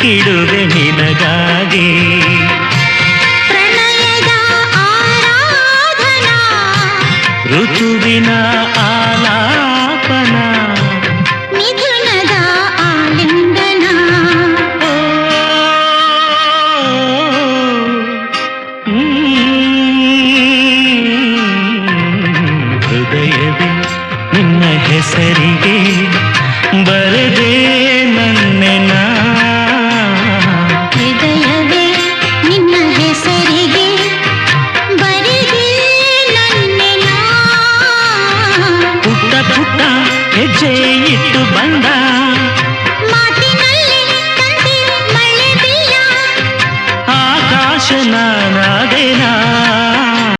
ಬದುಕಿಡುವೆ ನಿನಗಾಗಿ. ಪ್ರಣಯದ ಆರಾಧನಾ ಋತುವಿನ ಆಲಾಪನ ಮಿಥುನದ ಆಲಿಂಗನ ಹೃದಯವೇ ನಿನ್ನ ಹೆಸರಿಗೆ